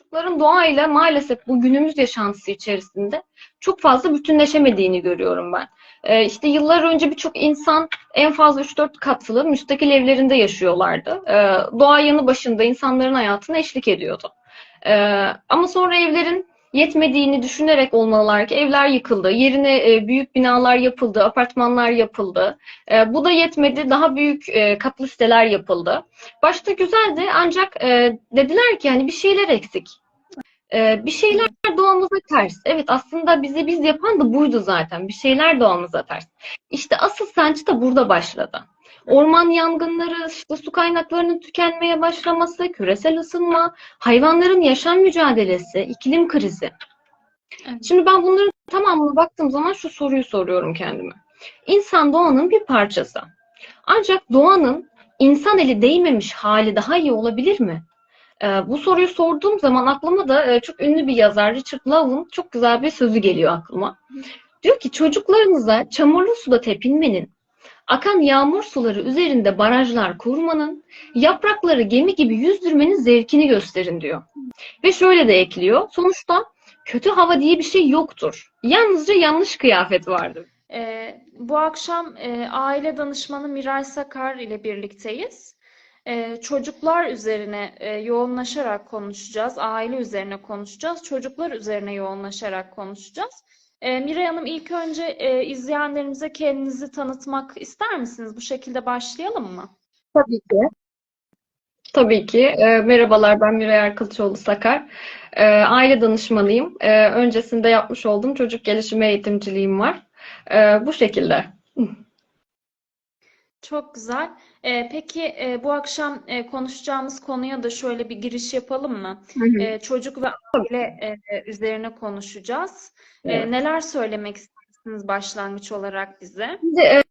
çocukların doğayla maalesef bu günümüz yaşantısı içerisinde çok fazla bütünleşemediğini görüyorum ben. İşte yıllar önce birçok insan en fazla 3-4 katlı müstakil evlerinde yaşıyorlardı. Doğa yanı başında insanların hayatına eşlik ediyordu. Ama sonra evlerin yetmediğini düşünerek olmalılar ki evler yıkıldı. Yerine büyük binalar yapıldı, apartmanlar yapıldı. Bu da yetmedi, daha büyük katlı siteler yapıldı. Başta güzeldi ancak dediler ki hani bir şeyler eksik. Bir şeyler doğamıza ters. Evet, aslında bizi biz yapan da buydu zaten. Bir şeyler doğamıza ters. İşte asıl sancı da burada başladı. Orman yangınları, işte su kaynaklarının tükenmeye başlaması, küresel ısınma, hayvanların yaşam mücadelesi, iklim krizi. Evet. Şimdi ben bunların tamamına baktığım zaman şu soruyu soruyorum kendime. İnsan doğanın bir parçası. Ancak doğanın insan eli değmemiş hali daha iyi olabilir mi? Bu soruyu sorduğum zaman aklıma da çok ünlü bir yazar Richard Love'un çok güzel bir sözü geliyor aklıma. Diyor ki çocuklarınıza çamurlu suda tepinmenin, akan yağmur suları üzerinde barajlar kurmanın, yaprakları gemi gibi yüzdürmenin zevkini gösterin diyor. Ve şöyle de ekliyor. Sonuçta kötü hava diye bir şey yoktur. Yalnızca yanlış kıyafet vardır. Bu akşam aile danışmanı Miray Sakar ile birlikteyiz. Çocuklar üzerine yoğunlaşarak konuşacağız. Aile üzerine konuşacağız. Çocuklar üzerine yoğunlaşarak konuşacağız. Miray Hanım, ilk önce izleyenlerimize kendinizi tanıtmak ister misiniz? Bu şekilde başlayalım mı? Tabii ki. Tabii ki. Merhabalar, ben Miray Erkılçoğlu Sakar. Aile danışmanıyım. Öncesinde yapmış olduğum çocuk gelişimi eğitimciliğim var. Bu şekilde. Çok güzel. Peki bu akşam konuşacağımız konuya da şöyle bir giriş yapalım mı? Hı hı. Çocuk ve aile üzerine konuşacağız. Evet. Neler söylemek istersiniz başlangıç olarak bize? Şimdi,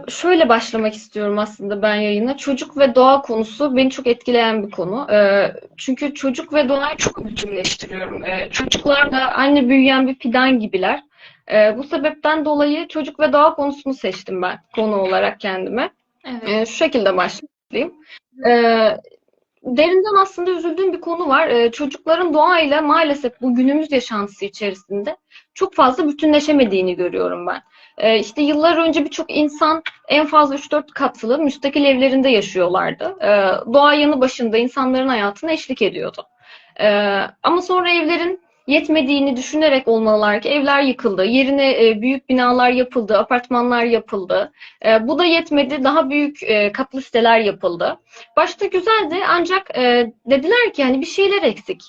şöyle başlamak istiyorum aslında ben yayına. Çocuk ve doğa konusu beni çok etkileyen bir konu. Çünkü çocuk ve doğayı çok bütünleştiriyorum. Çocuklar da aynı büyüyen bir fidan gibiler. Bu sebepten dolayı çocuk ve doğa konusunu seçtim ben konu olarak kendime. Evet. Şu şekilde başlayayım. Ee, Derinden aslında üzüldüğüm bir konu var. Çocukların doğayla maalesef bu günümüz yaşantısı içerisinde çok fazla bütünleşemediğini görüyorum ben. İşte yıllar önce birçok insan en fazla 3-4 katlı müstakil evlerinde yaşıyorlardı. Doğa yanı başında insanların hayatına eşlik ediyordu. Ama sonra evlerin yetmediğini düşünerek olmalılar ki evler yıkıldı. Yerine büyük binalar yapıldı, apartmanlar yapıldı. Bu da yetmedi, daha büyük katlı siteler yapıldı. Başta güzeldi ancak dediler ki hani bir şeyler eksik.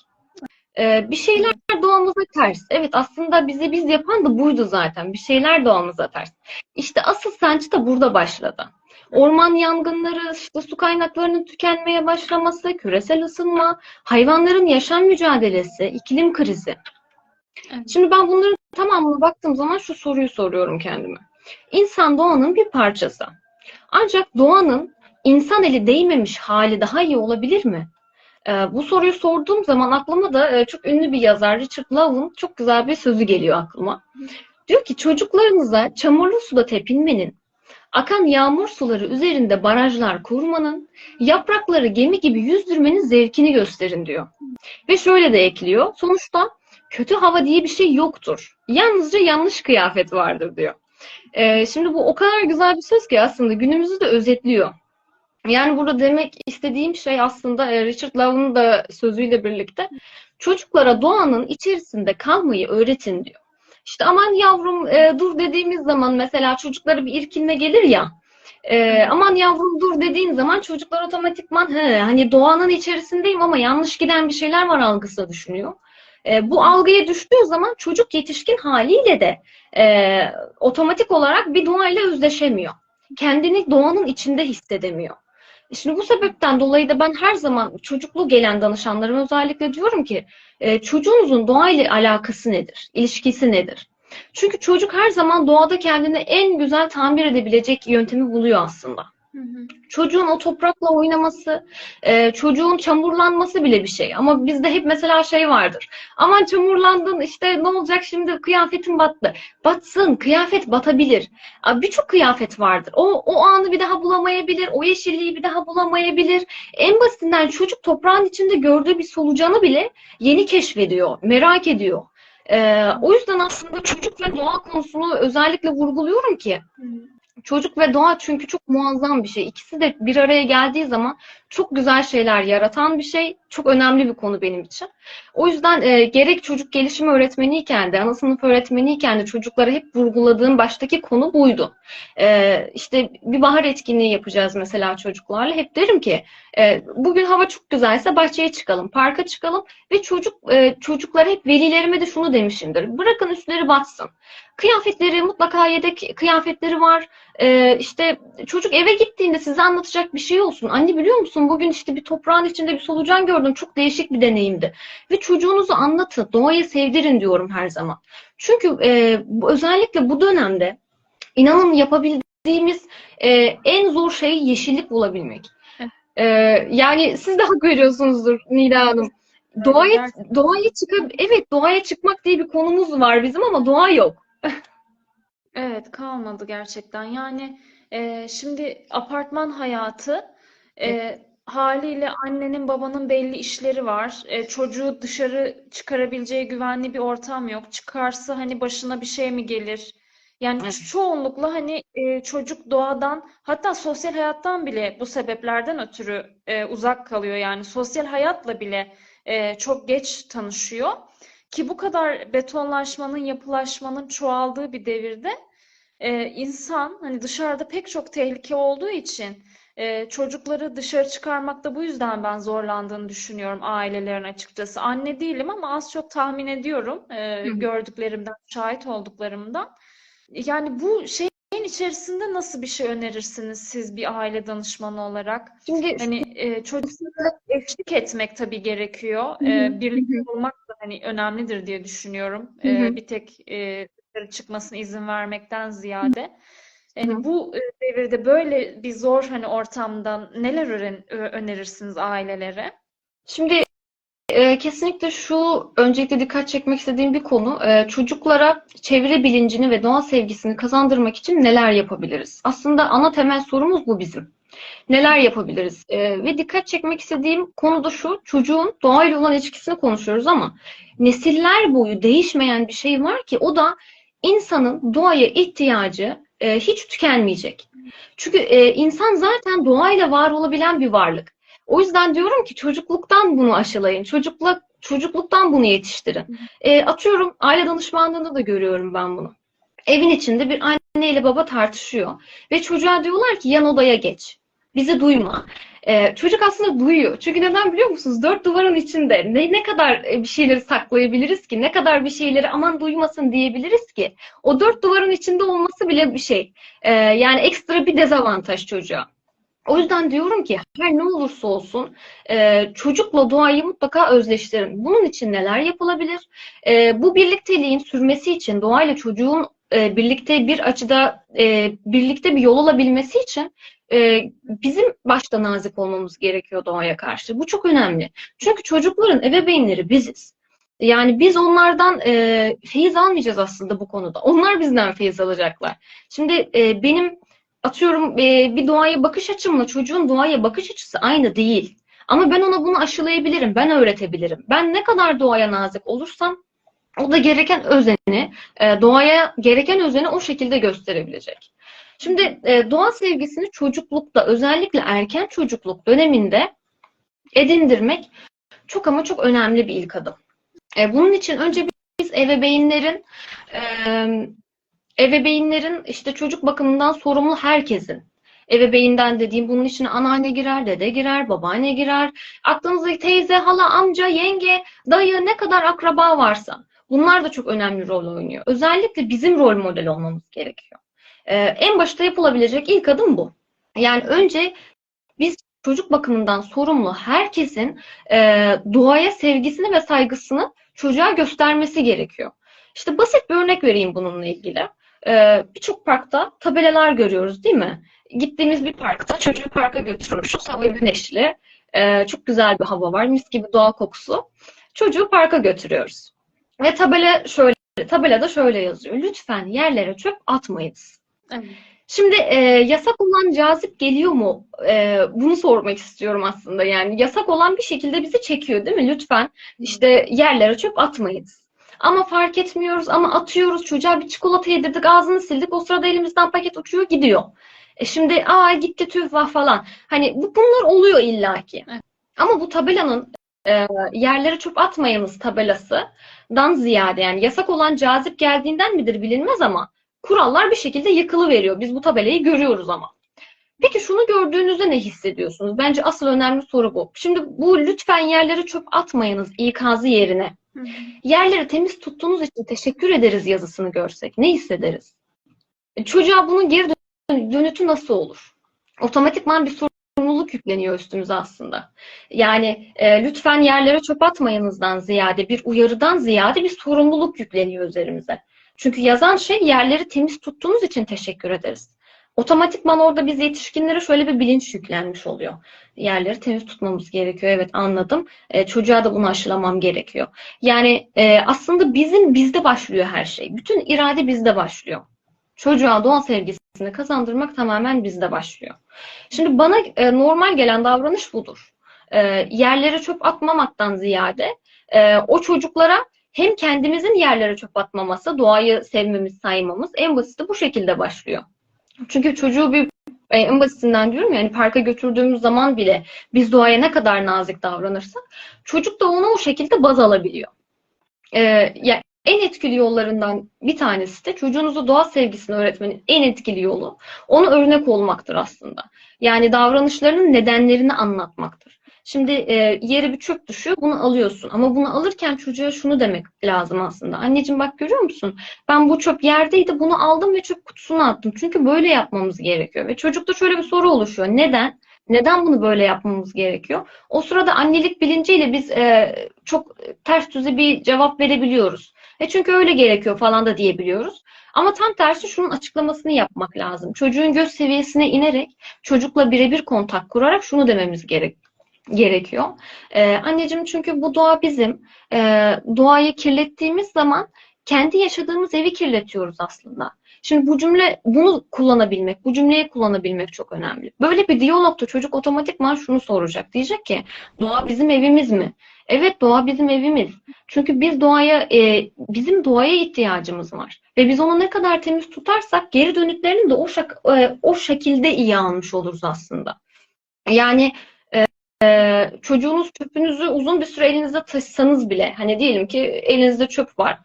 Bir şeyler doğamıza ters. Evet, aslında bizi biz yapan da buydu zaten. Bir şeyler doğamıza ters. İşte asıl sancı da burada başladı. Orman yangınları, işte su kaynaklarının tükenmeye başlaması, küresel ısınma, hayvanların yaşam mücadelesi, iklim krizi. Evet. Şimdi ben bunların tamamına baktığım zaman şu soruyu soruyorum kendime. İnsan doğanın bir parçası. Ancak doğanın insan eli değmemiş hali daha iyi olabilir mi? Bu soruyu sorduğum zaman aklıma da çok ünlü bir yazar Richard Love'un çok güzel bir sözü geliyor aklıma. Diyor ki çocuklarınıza çamurlu suda tepinmenin, akan yağmur suları üzerinde barajlar kurmanın, yaprakları gemi gibi yüzdürmenin zevkini gösterin diyor. Ve şöyle de ekliyor. Sonuçta kötü hava diye bir şey yoktur. Yalnızca yanlış kıyafet vardır diyor. Şimdi bu o kadar güzel bir söz ki aslında günümüzü de özetliyor. Yani burada demek istediğim şey aslında Richard Love'ın da sözüyle birlikte çocuklara doğanın içerisinde kalmayı öğretin diyor. İşte aman yavrum dur dediğimiz zaman mesela çocuklara bir irkilme gelir ya. Aman yavrum dur dediğin zaman çocuklar otomatikman hani doğanın içerisindeyim ama yanlış giden bir şeyler var algısına düşünüyor. Bu algıya düştüğü zaman çocuk yetişkin haliyle de otomatik olarak bir doğayla özdeşemiyor. Kendini doğanın içinde hissedemiyor. Şimdi bu sebepten dolayı da ben her zaman çocuklu gelen danışanlarıma özellikle diyorum ki çocuğunuzun doğayla alakası nedir? İlişkisi nedir? Çünkü çocuk her zaman doğada kendini en güzel tamir edebilecek yöntemi buluyor aslında. Hı hı. Çocuğun o toprakla oynaması, çocuğun çamurlanması bile bir şey. Ama bizde hep mesela şey vardır. Aman çamurlandın işte ne olacak şimdi kıyafetin battı. Batsın, kıyafet batabilir. Birçok kıyafet vardır. O anı bir daha bulamayabilir, o yeşilliği bir daha bulamayabilir. En basitinden çocuk toprağın içinde gördüğü bir solucanı bile yeni keşfediyor, merak ediyor. O yüzden aslında çocuk ve doğa konusunu özellikle vurguluyorum ki Hı hı. çocuk ve doğa çünkü çok muazzam bir şey. İkisi de bir araya geldiği zaman çok güzel şeyler yaratan bir şey. Çok önemli bir konu benim için. O yüzden gerek çocuk gelişimi öğretmeniyken de, ana sınıf öğretmeniyken de çocuklara hep vurguladığım baştaki konu buydu. İşte bir bahar etkinliği yapacağız mesela çocuklarla. Hep derim ki bugün hava çok güzelse bahçeye çıkalım, parka çıkalım ve çocuklara hep velilerime de şunu demişimdir. Bırakın üstleri batsın. Kıyafetleri mutlaka yedek kıyafetleri var. İşte çocuk eve gittiğinde size anlatacak bir şey olsun. Anne biliyor musun bugün işte bir toprağın içinde bir solucan gördüm. Çok değişik bir deneyimdi. Ve çocuğunuzu anlatın. Doğayı sevdirin diyorum her zaman. Çünkü özellikle bu dönemde inanın yapabildiğimiz en zor şey yeşillik bulabilmek. Evet, E, Yani siz de hak veriyorsunuzdur Nida Hanım. öyle gerçekten. Doğaya çıkmak diye bir konumuz var bizim ama doğa yok. Evet, kalmadı gerçekten. Yani şimdi apartman hayatı haliyle annenin babanın belli işleri var. Çocuğu dışarı çıkarabileceği güvenli bir ortam yok. Çıkarsa hani başına bir şey mi gelir? Yani Evet. çoğunlukla hani çocuk doğadan hatta sosyal hayattan bile bu sebeplerden ötürü uzak kalıyor. Yani sosyal hayatla bile çok geç tanışıyor. Ki bu kadar betonlaşmanın, yapılaşmanın çoğaldığı bir devirde insan hani dışarıda pek çok tehlike olduğu için çocukları dışarı çıkarmakta bu yüzden ben zorlandığını düşünüyorum ailelerin açıkçası. Anne değilim ama az çok tahmin ediyorum Hı hı. gördüklerimden, şahit olduklarımdan. Yani bu şeyin içerisinde nasıl bir şey önerirsiniz siz bir aile danışmanı olarak? Şimdi Hani çocuklara eşlik etmek tabii gerekiyor. hı hı, hı Birlikte hı, olmak da hani önemlidir diye düşünüyorum. hı hı, Bir tek dışarı çıkmasına izin vermekten ziyade. hı Yani hı. bu devirde böyle bir zor hani ortamdan neler önerirsiniz ailelere? Şimdi kesinlikle şu öncelikle dikkat çekmek istediğim bir konu. Çocuklara çevre bilincini ve doğa sevgisini kazandırmak için neler yapabiliriz? Aslında ana temel sorumuz bu bizim. Neler yapabiliriz? Ve dikkat çekmek istediğim konu da şu. Çocuğun doğayla olan ilişkisini konuşuyoruz ama nesiller boyu değişmeyen bir şey var ki o da insanın doğaya ihtiyacı hiç tükenmeyecek. Çünkü insan zaten doğayla var olabilen bir varlık. O yüzden diyorum ki çocukluktan bunu aşılayın. Çocukluktan bunu yetiştirin. Atıyorum aile danışmanlığında da görüyorum ben bunu. Evin içinde bir anne ile baba tartışıyor ve çocuğa diyorlar ki yan odaya geç. Bizi duyma. Çocuk aslında duyuyor. Çünkü neden biliyor musunuz? Dört duvarın içinde ne kadar bir şeyleri saklayabiliriz ki? Ne kadar bir şeyleri aman duymasın diyebiliriz ki? O dört duvarın içinde olması bile bir şey. Yani ekstra bir dezavantaj çocuğa. O yüzden diyorum ki her ne olursa olsun çocukla doğayı mutlaka özleştirin. Bunun için neler yapılabilir? Bu birlikteliğin sürmesi için doğayla çocuğun birlikte bir açıda birlikte bir yol alabilmesi için bizim başta nazik olmamız gerekiyor doğaya karşı. Bu çok önemli. Çünkü çocukların ebeveynleri biziz. Yani biz onlardan feyiz almayacağız aslında bu konuda. Onlar bizden feyiz alacaklar. Şimdi benim atıyorum bir doğaya bakış açımla çocuğun doğaya bakış açısı aynı değil. Ama ben ona bunu aşılayabilirim, ben öğretebilirim. Ben ne kadar doğaya nazik olursam o da gereken özeni, doğaya gereken özeni o şekilde gösterebilecek. Şimdi doğa sevgisini çocuklukta, özellikle erken çocukluk döneminde edindirmek çok ama çok önemli bir ilk adım. Bunun için önce biz e, ebeveynlerin işte çocuk bakımından sorumlu herkesin. Ebeveynden dediğim bunun içine anneanne girer, dede girer, babaanne girer. Aklınızdaki teyze, hala, amca, yenge, dayı ne kadar akraba varsa bunlar da çok önemli rol oynuyor. Özellikle bizim rol model olmamız gerekiyor. En başta yapılabilecek ilk adım bu. Yani önce biz çocuk bakımından sorumlu herkesin doğaya sevgisini ve saygısını çocuğa göstermesi gerekiyor. İşte basit bir örnek vereyim bununla ilgili. Birçok parkta tabelalar görüyoruz, değil mi? Gittiğimiz bir parkta çocuğu parka götürmüşüz. Hava güneşli. Çok güzel bir hava var. Mis gibi doğa kokusu. Çocuğu parka götürüyoruz. Ve tabelada şöyle yazıyor. Lütfen yerlere çöp atmayınız. Evet. Şimdi yasak olan cazip geliyor mu? Bunu sormak istiyorum aslında. Yani yasak olan bir şekilde bizi çekiyor, değil mi? Lütfen işte yerlere çöp atmayınız. Ama fark etmiyoruz, ama atıyoruz. Çocuğa bir çikolata yedirdik, ağzını sildik. O sırada elimizden paket uçuyor gidiyor. Şimdi gitti tüh vah falan. Hani bunlar oluyor illaki. Evet. Ama bu tabelanın yerlere çöp atmayınız tabelasından ziyade, yani yasak olan cazip geldiğinden midir bilinmez ama kurallar bir şekilde yıkılıveriyor. Biz bu tabelayı görüyoruz ama. Peki şunu gördüğünüzde ne hissediyorsunuz? Bence asıl önemli soru bu. Şimdi bu lütfen yerlere çöp atmayınız ikazı yerine Hı hı. yerleri temiz tuttuğunuz için teşekkür ederiz yazısını görsek ne hissederiz? Çocuğa bunun geri dönütü nasıl olur? Otomatikman bir sorumluluk yükleniyor üstümüze aslında. Yani lütfen yerlere çöp atmayınızdan ziyade, bir uyarıdan ziyade bir sorumluluk yükleniyor üzerimize. Çünkü yazan şey yerleri temiz tuttuğunuz için teşekkür ederiz. Otomatikman orada biz yetişkinlere şöyle bir bilinç yüklenmiş oluyor. Yerleri temiz tutmamız gerekiyor. Evet, anladım. Çocuğa da bunu aşılamam gerekiyor. Yani aslında bizde başlıyor her şey. Bütün irade bizde başlıyor. Çocuğa doğa sevgisini kazandırmak tamamen bizde başlıyor. Şimdi bana normal gelen davranış budur. Yerlere çöp atmamaktan ziyade o çocuklara hem kendimizin yerlere çöp atmaması, doğayı sevmemiz, saymamız en basiti bu şekilde başlıyor. Çünkü çocuğu en basitinden diyorum, yani parka götürdüğümüz zaman bile biz doğaya ne kadar nazik davranırsak çocuk da onu o şekilde baz alabiliyor. Ya en etkili yollarından bir tanesi de çocuğunuza doğa sevgisini öğretmenin en etkili yolu ona örnek olmaktır aslında. Yani davranışlarının nedenlerini anlatmaktır. Şimdi yere bir çöp düşüyor, bunu alıyorsun. Ama bunu alırken çocuğa şunu demek lazım aslında. Anneciğim bak, görüyor musun? Ben bu çöp yerdeydi, bunu aldım ve çöp kutusuna attım. Çünkü böyle yapmamız gerekiyor. Ve çocukta şöyle bir soru oluşuyor. Neden? Neden bunu böyle yapmamız gerekiyor? O sırada annelik bilinciyle biz çok ters düze bir cevap verebiliyoruz. Çünkü öyle gerekiyor falan da diyebiliyoruz. Ama tam tersi şunun açıklamasını yapmak lazım. Çocuğun göz seviyesine inerek, çocukla birebir kontak kurarak şunu dememiz gerekiyor. Anneciğim, çünkü bu doğa bizim. Doğayı kirlettiğimiz zaman kendi yaşadığımız evi kirletiyoruz aslında. Şimdi bu cümleyi kullanabilmek çok önemli. Böyle bir diyalogta çocuk otomatikman şunu soracak. Diyecek ki, doğa bizim evimiz mi? Evet, doğa bizim evimiz. Çünkü bizim doğaya ihtiyacımız var. Ve biz onu ne kadar temiz tutarsak geri dönütlerini de o şekilde iyi almış oluruz aslında. Yani çocuğunuz çöpünüzü uzun bir süre elinizde taşısanız bile, hani diyelim ki elinizde çöp var,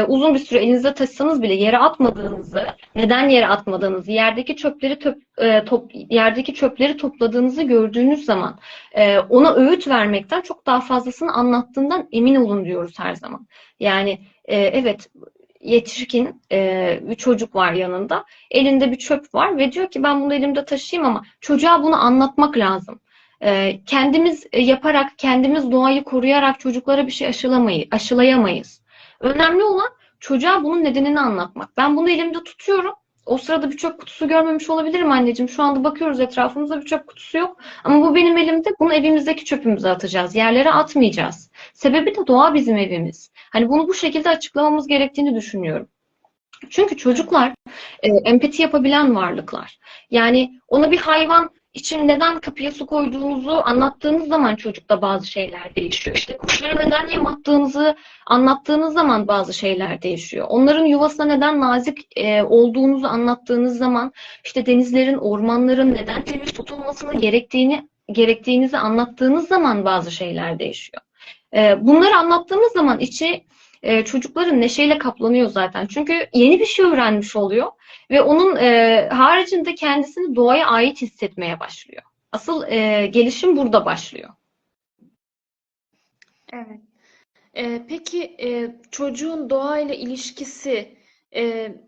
uzun bir süre elinizde taşısanız bile yere atmadığınızı, neden yere atmadığınızı, yerdeki çöpleri topladığınızı gördüğünüz zaman ona öğüt vermekten çok daha fazlasını anlattığından emin olun diyoruz her zaman. Yani evet, yetişkin bir çocuk var yanında, elinde bir çöp var ve diyor ki ben bunu elimde taşıyayım, ama çocuğa bunu anlatmak lazım. Kendimiz yaparak, kendimiz doğayı koruyarak çocuklara bir şey aşılayamayız. Önemli olan çocuğa bunun nedenini anlatmak. Ben bunu elimde tutuyorum. O sırada bir çöp kutusu görmemiş olabilirim anneciğim. Şu anda bakıyoruz, etrafımızda bir çöp kutusu yok. Ama bu benim elimde. Bunu evimizdeki çöpümüze atacağız. Yerlere atmayacağız. Sebebi de doğa bizim evimiz. Hani bunu bu şekilde açıklamamız gerektiğini düşünüyorum. Çünkü Evet. çocuklar empati yapabilen varlıklar. Yani ona bir hayvan için neden kapıya su koyduğunuzu anlattığınız zaman çocukta bazı şeyler değişiyor. İşte kuşlara neden yem attığınızı anlattığınız zaman bazı şeyler değişiyor. Onların yuvasına neden nazik olduğunuzu anlattığınız zaman, işte denizlerin, ormanların neden temiz tutulmasını gerektiğinizi anlattığınız zaman bazı şeyler değişiyor. Bunları anlattığımız zaman çocukların neşeyle kaplanıyor zaten. Çünkü yeni bir şey öğrenmiş oluyor ve onun haricinde kendisini doğaya ait hissetmeye başlıyor. Asıl gelişim burada başlıyor. Evet. Peki çocuğun doğayla ilişkisi,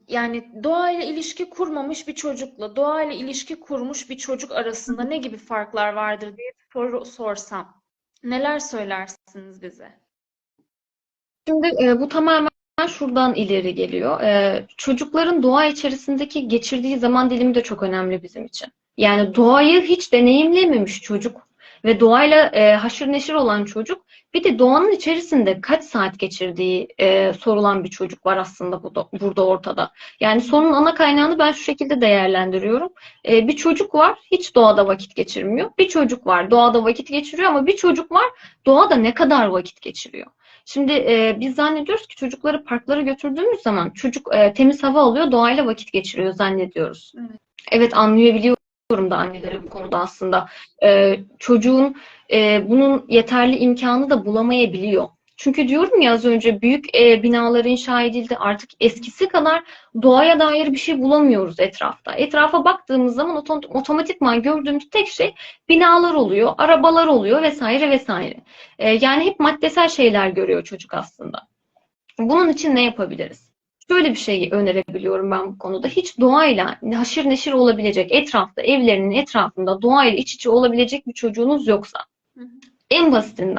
yani doğayla ilişki kurmamış bir çocukla doğayla ilişki kurmuş bir çocuk arasında ne gibi farklar vardır diye bir soru sorsam neler söylersiniz bize? Şimdi bu tamamen şuradan ileri geliyor. Çocukların doğa içerisindeki geçirdiği zaman dilimi de çok önemli bizim için. Yani doğayı hiç deneyimlememiş çocuk ve doğayla haşır neşir olan çocuk, bir de doğanın içerisinde kaç saat geçirdiği sorulan bir çocuk var aslında burada ortada. Yani sorunun ana kaynağını ben şu şekilde değerlendiriyorum. Bir çocuk var, hiç doğada vakit geçirmiyor. Bir çocuk var, doğada vakit geçiriyor, ama bir çocuk var, doğada ne kadar vakit geçiriyor. Şimdi biz zannediyoruz ki çocukları parklara götürdüğümüz zaman çocuk temiz hava alıyor, doğayla vakit geçiriyor zannediyoruz. Evet. Evet, anlayabiliyorum da anneleri bu konuda aslında. Çocuğun bunun yeterli imkanı da bulamayabiliyor. Çünkü diyorum ya az önce, büyük binalar inşa edildi. Artık eskisi kadar doğaya dair bir şey bulamıyoruz etrafta. Etrafa baktığımız zaman otomatikman gördüğümüz tek şey binalar oluyor, arabalar oluyor vesaire vesaire. Yani hep maddesel şeyler görüyor çocuk aslında. Bunun için ne yapabiliriz? Şöyle bir şey önerebiliyorum ben bu konuda. Hiç doğayla haşır neşir olabilecek, etrafta, evlerinin etrafında doğayla iç içe olabilecek bir çocuğunuz yoksa, Hı hı. en basitinden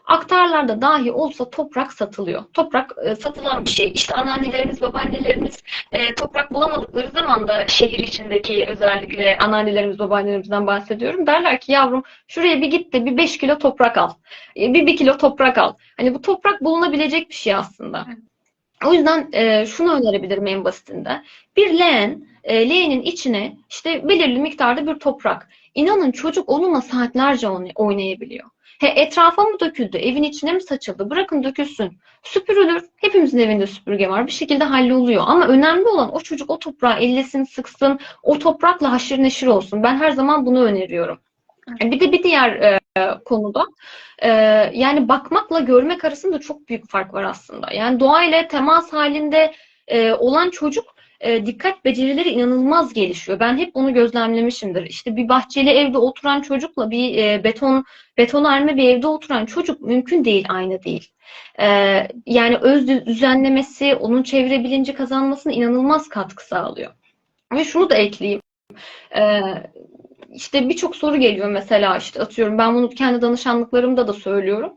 aktarlarda dahi olsa toprak satılıyor. Toprak satılan bir şey. İşte anneannelerimiz, babaannelerimiz toprak bulamadıkları zaman da, şehir içindeki özellikle anneannelerimiz, babaannelerimizden bahsediyorum. Derler ki yavrum, şuraya bir git de bir 5 kilo toprak al. Bir kilo toprak al. Hani bu toprak bulunabilecek bir şey aslında. O yüzden şunu önerebilirim en basitinde. Bir leğenin içine işte belirli miktarda bir toprak. İnanın çocuk onunla saatlerce oynayabiliyor. Etrafa mı döküldü, evin içine mi saçıldı? Bırakın dökülsün. Süpürülür. Hepimizin evinde süpürge var. Bir şekilde halloluyor. Ama önemli olan o çocuk o toprağı ellesin, sıksın, o toprakla haşır neşir olsun. Ben her zaman bunu öneriyorum. Bir de bir diğer konuda yani bakmakla görmek arasında çok büyük fark var aslında. Yani doğayla temas halinde olan çocuk dikkat becerileri inanılmaz gelişiyor. Ben hep bunu gözlemlemişimdir. İşte bir bahçeli evde oturan çocukla bir betonarme bir evde oturan çocuk mümkün değil, aynı değil. Yani öz düzenlemesi, onun çevre bilinci kazanmasına inanılmaz katkı sağlıyor. Ve şunu da ekleyeyim. E, işte birçok soru geliyor mesela, işte atıyorum, ben bunu kendi danışanlıklarımda da söylüyorum.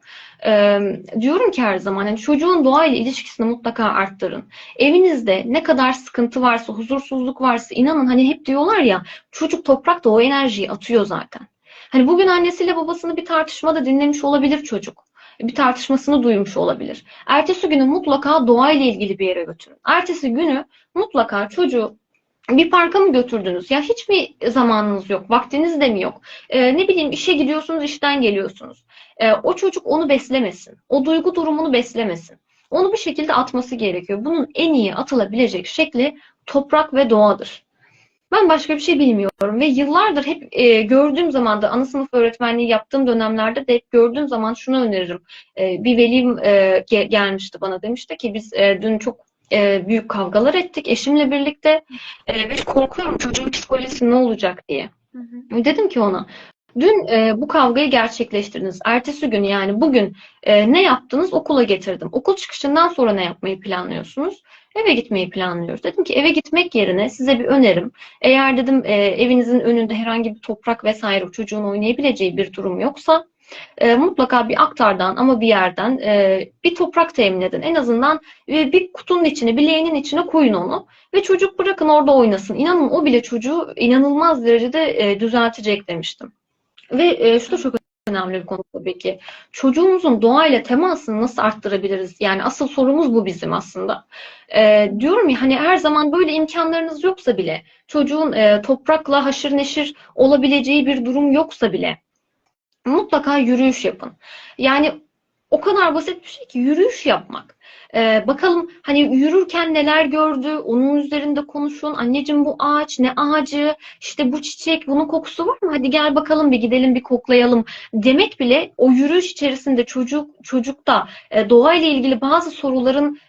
Diyorum ki her zaman hani çocuğun doğayla ilişkisini mutlaka arttırın. Evinizde ne kadar sıkıntı varsa, huzursuzluk varsa, inanın hani hep diyorlar ya, çocuk toprakta o enerjiyi atıyor zaten. Hani bugün annesiyle babasını bir tartışmada dinlemiş olabilir çocuk. Bir tartışmasını duymuş olabilir. Ertesi günü mutlaka doğayla ilgili bir yere götürün. Ertesi günü mutlaka çocuğu bir parka mı götürdünüz? Ya hiç mi zamanınız yok? Vaktiniz de mi yok? Ne bileyim, işe gidiyorsunuz, işten geliyorsunuz. O çocuk onu beslemesin. O duygu durumunu beslemesin. Onu bir şekilde atması gerekiyor. Bunun en iyi atılabilecek şekli toprak ve doğadır. Ben başka bir şey bilmiyorum ve yıllardır hep gördüğüm zaman da, ana sınıf öğretmenliği yaptığım dönemlerde de hep gördüğüm zaman şunu öneririm. Bir velim gelmişti bana, demişti ki biz dün çok büyük kavgalar ettik eşimle birlikte ve korkuyorum çocuğun psikolojisi ne olacak diye. Hı hı. Dedim ki ona, dün bu kavgayı gerçekleştirdiniz. Ertesi gün, yani bugün ne yaptınız? Okula getirdim. Okul çıkışından sonra ne yapmayı planlıyorsunuz? Eve gitmeyi planlıyoruz. Dedim ki eve gitmek yerine size bir önerim. Eğer dedim evinizin önünde herhangi bir toprak vesaire, çocuğun oynayabileceği bir durum yoksa mutlaka bir aktardan, ama bir yerden bir toprak temin edin. En azından bir kutunun içine, bir leğenin içine koyun onu ve çocuk bırakın orada oynasın. İnanın o bile çocuğu inanılmaz derecede düzeltecek demiştim. Ve şu da çok önemli bir konu tabii ki. Çocuğumuzun doğayla temasını nasıl arttırabiliriz? Yani asıl sorumuz bu bizim aslında. Diyorum ya, hani her zaman böyle imkanlarınız yoksa bile, çocuğun toprakla haşır neşir olabileceği bir durum yoksa bile, mutlaka yürüyüş yapın. Yani o kadar basit bir şey ki yürüyüş yapmak. Bakalım hani yürürken neler gördü, onun üzerinde konuşun. Anneciğim bu ağaç ne ağacı, işte bu çiçek, bunun kokusu var mı? Hadi gel bakalım, bir gidelim bir koklayalım demek bile, o yürüyüş içerisinde çocukta doğayla ilgili bazı soruların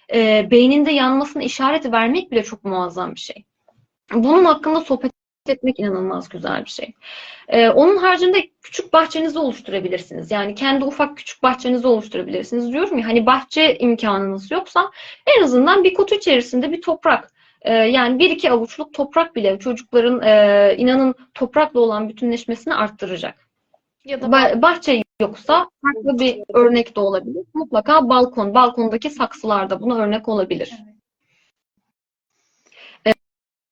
beyninde yanmasına işaret vermek bile çok muazzam bir şey. Bunun hakkında sohbet etmek inanılmaz güzel bir şey. Onun haricinde küçük bahçenizi oluşturabilirsiniz. Yani kendi ufak küçük bahçenizi oluşturabilirsiniz. Diyorum ya, hani bahçe imkanınız yoksa en azından bir kutu içerisinde bir toprak. Yani bir iki avuçluk toprak bile çocukların inanın toprakla olan bütünleşmesini arttıracak. Ya da Bahçe yoksa farklı bir örnek de olabilir. Mutlaka balkon, balkondaki saksılarda buna örnek olabilir.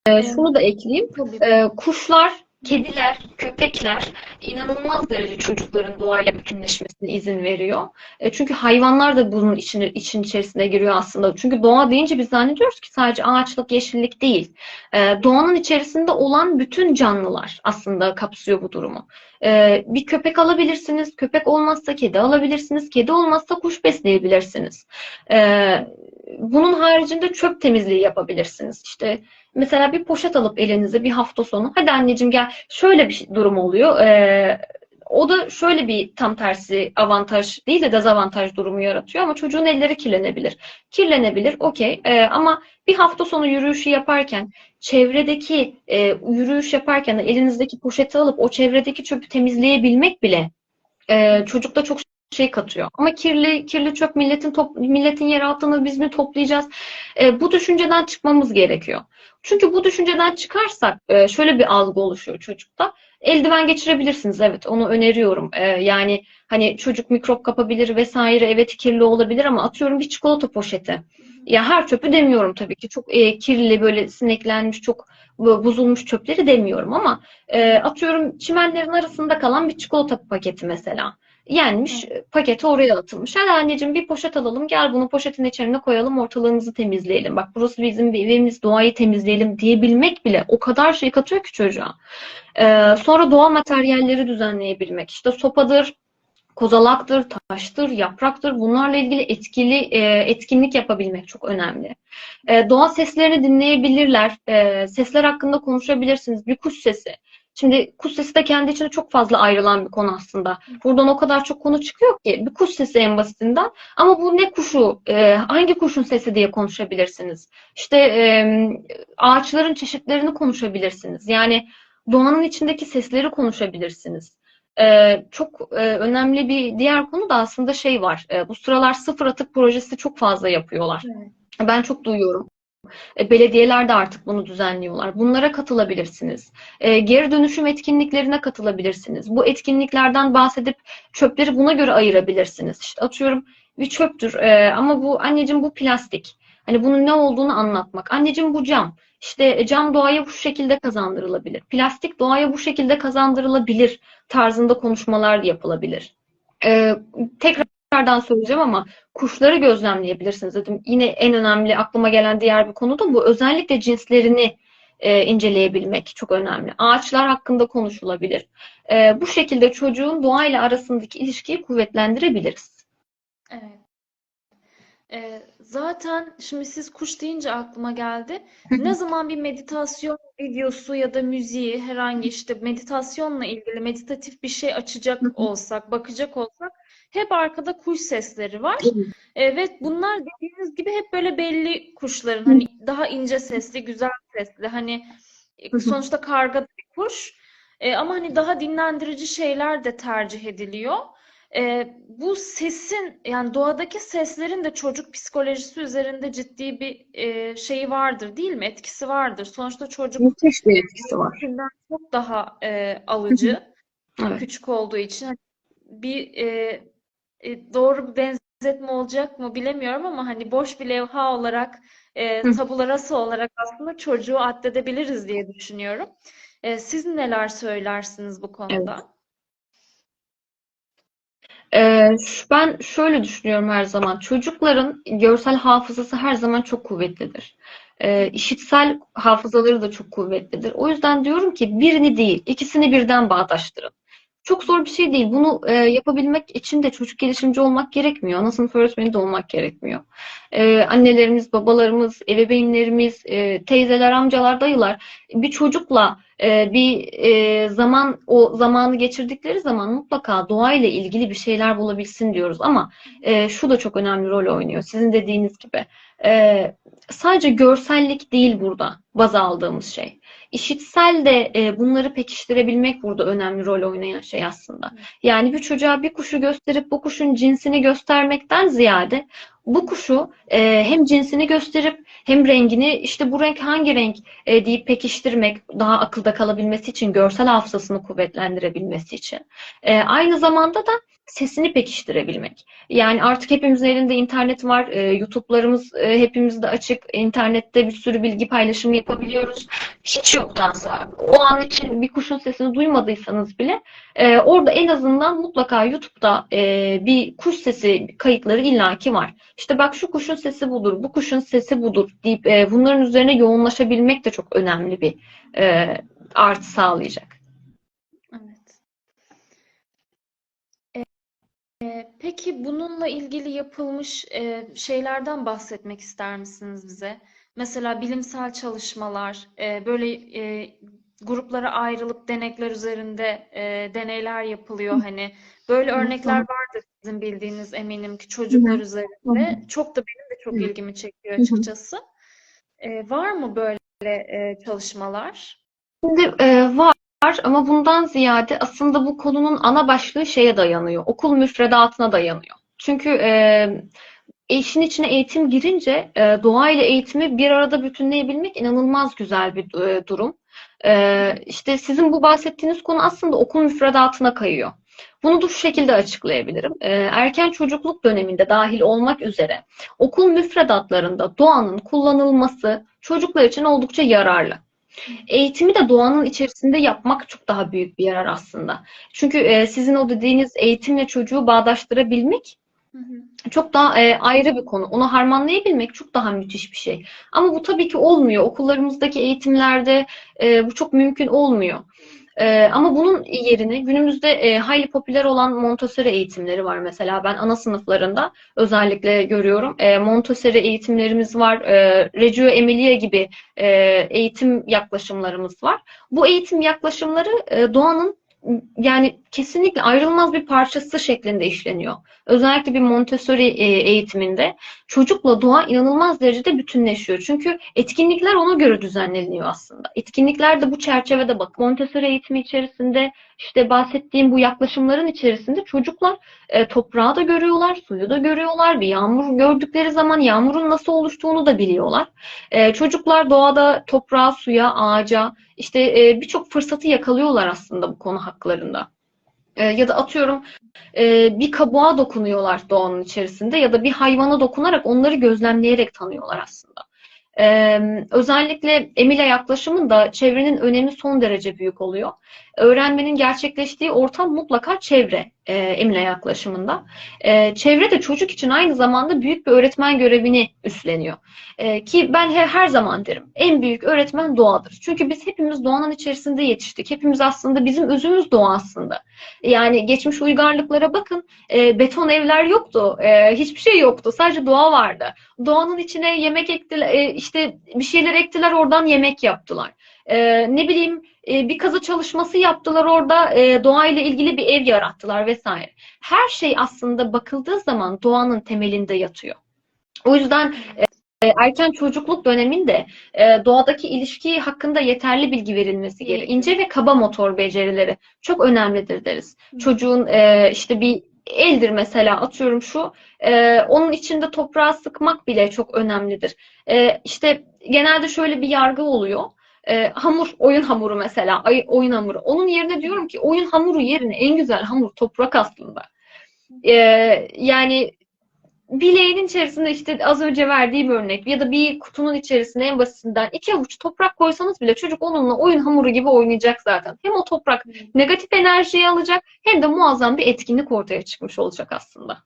evet. Şunu da ekleyeyim. Tabii. Kuşlar, kediler, köpekler inanılmaz derece çocukların doğayla bütünleşmesine izin veriyor. Çünkü hayvanlar da bunun için içerisine giriyor aslında. Çünkü doğa deyince biz zannediyoruz ki sadece ağaçlık, yeşillik değil. Doğanın içerisinde olan bütün canlılar aslında kapsıyor bu durumu. Bir köpek alabilirsiniz. Köpek olmazsa kedi alabilirsiniz. Kedi olmazsa kuş besleyebilirsiniz. Bunun haricinde çöp temizliği yapabilirsiniz. İşte mesela bir poşet alıp elinize bir hafta sonu, hadi anneciğim gel, şöyle bir durum oluyor. O da şöyle bir tam tersi avantaj değil de dezavantaj durumu yaratıyor ama çocuğun elleri kirlenebilir. Kirlenebilir, okey. Ama bir hafta sonu yürüyüşü yaparken, çevredeki yürüyüş yaparken de elinizdeki poşeti alıp o çevredeki çöpü temizleyebilmek bile çocukta çok şey katıyor. Ama kirli çöp milletin yer altını biz mi toplayacağız? Bu düşünceden çıkmamız gerekiyor. Çünkü bu düşünceden çıkarsak şöyle bir algı oluşuyor çocukta. Eldiven geçirebilirsiniz. Evet, onu öneriyorum. Yani hani çocuk mikrop kapabilir vesaire. Evet, kirli olabilir ama atıyorum bir çikolata poşeti. Ya her çöpü demiyorum tabii ki. Çok kirli, böyle sineklenmiş, çok bozulmuş çöpleri demiyorum ama atıyorum çimenlerin arasında kalan bir çikolata paketi mesela. Yenmiş, Evet. paketi oraya atılmış. Hadi anneciğim bir poşet alalım, gel bunu poşetin içine koyalım, ortalığımızı temizleyelim. Bak burası bizim bir evimiz, doğayı temizleyelim diyebilmek bile o kadar şey katıyor ki çocuğa. Sonra doğal materyalleri düzenleyebilmek. İşte sopadır, kozalaktır, taştır, yapraktır. Bunlarla ilgili etkinlik yapabilmek çok önemli. Doğa seslerini dinleyebilirler. Sesler hakkında konuşabilirsiniz. Bir kuş sesi. Şimdi kuş sesi de kendi içinde çok fazla ayrılan bir konu aslında. Buradan o kadar çok konu çıkıyor ki. Bir kuş sesi en basitinden. Ama bu ne kuşu, hangi kuşun sesi diye konuşabilirsiniz. İşte ağaçların çeşitlerini konuşabilirsiniz. Yani doğanın içindeki sesleri konuşabilirsiniz. Çok önemli bir diğer konu da aslında şey var. Bu sıralar sıfır atık projesi çok fazla yapıyorlar. Evet. Ben çok duyuyorum. Belediyeler de artık bunu düzenliyorlar. Bunlara katılabilirsiniz. Geri dönüşüm etkinliklerine katılabilirsiniz. Bu etkinliklerden bahsedip çöpleri buna göre ayırabilirsiniz. İşte atıyorum bir çöptür ama bu anneciğim bu plastik. Hani bunun ne olduğunu anlatmak. Anneciğim bu cam. İşte cam doğaya bu şekilde kazandırılabilir. Plastik doğaya bu şekilde kazandırılabilir tarzında konuşmalar yapılabilir. Ee, Tekrardan söyleyeceğim ama kuşları gözlemleyebilirsiniz dedim. Yine en önemli aklıma gelen diğer bir konu da bu. Özellikle cinslerini inceleyebilmek çok önemli. Ağaçlar hakkında konuşulabilir. Bu şekilde çocuğun doğayla arasındaki ilişkiyi kuvvetlendirebiliriz. Evet. Zaten şimdi siz kuş deyince aklıma geldi. Ne zaman bir meditasyon videosu ya da müziği herhangi işte meditasyonla ilgili meditatif bir şey açacak olsak, bakacak olsak hep arkada kuş sesleri var. Ve bunlar dediğiniz gibi hep böyle belli kuşların hani daha ince sesli, güzel sesli hani sonuçta karga da bir kuş. Ama hani daha dinlendirici şeyler de tercih ediliyor. Bu sesin yani doğadaki seslerin de çocuk psikolojisi üzerinde ciddi bir şeyi vardır değil mi? Etkisi vardır. Sonuçta çocuk Müthiş bir etkisi var. büyüklüğünden çok daha alıcı Evet. küçük olduğu için hani bir doğru bir benzetme olacak mı bilemiyorum ama hani boş bir levha olarak tabula rasa olarak aslında çocuğu addedebiliriz diye düşünüyorum. Siz neler söylersiniz bu Evet. konuda? Ben şöyle düşünüyorum her zaman. Çocukların görsel hafızası her zaman çok kuvvetlidir. İşitsel hafızaları da çok kuvvetlidir. O yüzden diyorum ki birini değil, ikisini birden bağdaştırın. Çok zor bir şey değil. Bunu yapabilmek için de çocuk gelişimci olmak gerekmiyor. Ana sınıf öğretmeni de olmak gerekmiyor. Annelerimiz, babalarımız, ebeveynlerimiz, teyzeler, amcalar, dayılar bir çocukla o zamanı geçirdikleri zaman mutlaka doğayla ilgili bir şeyler bulabilsin diyoruz. Ama şu da çok önemli rol oynuyor. Sizin dediğiniz gibi. Sadece görsellik değil burada baz aldığımız şey. İşitsel de bunları pekiştirebilmek burada önemli rol oynayan şey aslında. Yani bir çocuğa bir kuşu gösterip bu kuşun cinsini göstermekten ziyade Bu kuşu hem cinsini gösterip hem rengini, işte bu renk hangi renk deyip pekiştirmek, daha akılda kalabilmesi için, görsel hafızasını kuvvetlendirebilmesi için. Aynı zamanda da sesini pekiştirebilmek. Yani artık hepimizin elinde internet var. YouTube'larımız hepimizde açık. İnternette bir sürü bilgi paylaşımı yapabiliyoruz. Hiç yoktansa o an için bir kuşun sesini duymadıysanız bile orada en azından mutlaka YouTube'da bir kuş sesi kayıtları illaki var. İşte bak şu kuşun sesi budur, bu kuşun sesi budur deyip bunların üzerine yoğunlaşabilmek de çok önemli bir artı sağlayacak. Evet. Peki bununla ilgili yapılmış şeylerden bahsetmek ister misiniz bize? Mesela bilimsel çalışmalar, böyle gruplara ayrılıp denekler üzerinde deneyler yapılıyor. Hani böyle örnekler vardır sizin bildiğiniz, eminim ki, çocuklar üzerinde. Çok da benim de çok ilgimi çekiyor açıkçası. Var mı böyle çalışmalar? Şimdi var ama bundan ziyade aslında bu konunun ana başlığı şeye dayanıyor. Okul müfredatına dayanıyor. Çünkü işin içine eğitim girince doğa ile eğitimi bir arada bütünleyebilmek inanılmaz güzel bir durum. İşte sizin bu bahsettiğiniz konu aslında okul müfredatına kayıyor. Bunu da şu şekilde açıklayabilirim. Erken çocukluk döneminde dahil olmak üzere okul müfredatlarında doğanın kullanılması çocuklar için oldukça yararlı. Eğitimi de doğanın içerisinde yapmak çok daha büyük bir yarar aslında. Çünkü sizin o dediğiniz eğitimle çocuğu bağdaştırabilmek Hı hı. çok daha ayrı bir konu. Onu harmanlayabilmek çok daha müthiş bir şey. Ama bu tabii ki olmuyor. Okullarımızdaki eğitimlerde bu çok mümkün olmuyor. Ama bunun yerine günümüzde hayli popüler olan Montessori eğitimleri var mesela. Ben ana sınıflarında özellikle görüyorum. Montessori eğitimlerimiz var. Reggio Emilia gibi eğitim yaklaşımlarımız var. Bu eğitim yaklaşımları doğanın yani kesinlikle ayrılmaz bir parçası şeklinde işleniyor. Özellikle bir Montessori eğitiminde çocukla doğa inanılmaz derecede bütünleşiyor. Çünkü etkinlikler ona göre düzenleniyor aslında. Etkinlikler de bu çerçevede bak. Montessori eğitimi içerisinde işte bahsettiğim bu yaklaşımların içerisinde çocuklar toprağı da görüyorlar, suyu da görüyorlar. Bir yağmur gördükleri zaman yağmurun nasıl oluştuğunu da biliyorlar. Çocuklar doğada toprağa, suya, ağaca işte birçok fırsatı yakalıyorlar aslında bu konu haklarında. Ya da atıyorum bir kabuğa dokunuyorlar doğanın içerisinde ya da bir hayvana dokunarak onları gözlemleyerek tanıyorlar aslında. Özellikle Emiля yaklaşımında çevrenin önemi son derece büyük oluyor. Öğrenmenin gerçekleştiği ortam mutlaka çevre Emiля yaklaşımında. Çevre de çocuk için aynı zamanda büyük bir öğretmen görevini üstleniyor. Ki ben her zaman derim en büyük öğretmen doğadır. Çünkü biz hepimiz doğanın içerisinde yetiştik. Hepimiz aslında bizim özümüz doğa aslında. Yani geçmiş uygarlıklara bakın beton evler yoktu. Hiçbir şey yoktu. Sadece doğa vardı. Doğanın içine yemek ektiler, işte bir şeyler ektiler, oradan yemek yaptılar. Ne bileyim bir kazı çalışması yaptılar, orada doğayla ilgili bir ev yarattılar vesaire. Her şey aslında bakıldığı zaman doğanın temelinde yatıyor. O yüzden erken çocukluk döneminde doğadaki ilişki hakkında yeterli bilgi verilmesi gerekiyor. İnce ve kaba motor becerileri çok önemlidir deriz. Çocuğun işte bir eldir mesela atıyorum şu, onun içinde toprağı sıkmak bile çok önemlidir. İşte genelde şöyle bir yargı oluyor. Hamur, oyun hamuru mesela, oyun hamuru. Onun yerine diyorum ki oyun hamuru yerine en güzel hamur toprak aslında. Yani bileğinin içerisinde işte az önce verdiğim örnek ya da bir kutunun içerisine en basitinden 2 avuç toprak koysanız bile çocuk onunla oyun hamuru gibi oynayacak zaten. Hem o toprak negatif enerjiyi alacak hem de muazzam bir etkinlik ortaya çıkmış olacak aslında.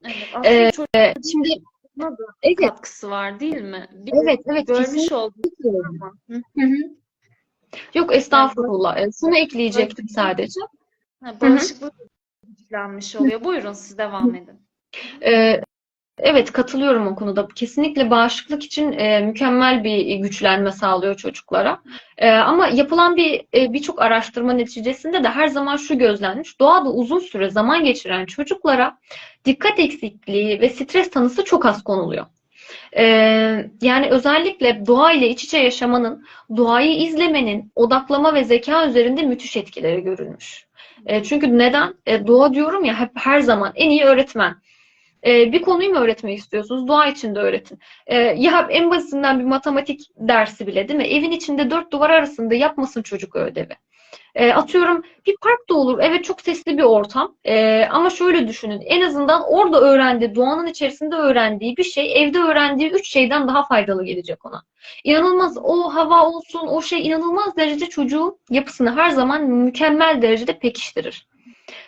Evet, aslında Şimdi çocuğuna da evet, katkısı var değil mi? Bir evet görmüş kesinlikle. olduğumuz zaman. Hı. Hı hı. Yok Yani estağfurullah. Şunu ekleyecektim sadece. Hı hı. bağışıklık güçlenmiş oluyor. Buyurun, siz devam edin. Ee, Evet, katılıyorum o konuda. Kesinlikle bağışıklık için mükemmel bir güçlenme sağlıyor çocuklara. Ama yapılan birçok araştırma neticesinde de her zaman şu gözlenmiş. Doğada uzun süre zaman geçiren çocuklara dikkat eksikliği ve stres tanısı çok az konuluyor. Yani özellikle doğa ile iç içe yaşamanın, doğayı izlemenin odaklama ve zeka üzerinde müthiş etkileri görülmüş. Çünkü neden? Doğa diyorum ya hep her zaman en iyi öğretmen. Bir konuyu mu öğretmek istiyorsunuz? Doğa içinde öğretin. Ya en basitinden bir matematik dersi bile, değil mi? Evin içinde dört duvar arasında yapmasın çocuk ödevi. Atıyorum bir park da olur. Evet, çok sesli bir ortam. Ama şöyle düşünün. En azından orada öğrendiği, doğanın içerisinde öğrendiği bir şey evde öğrendiği üç şeyden daha faydalı gelecek ona. İnanılmaz, o hava olsun, o şey inanılmaz derecede çocuğun yapısını her zaman mükemmel derecede pekiştirir.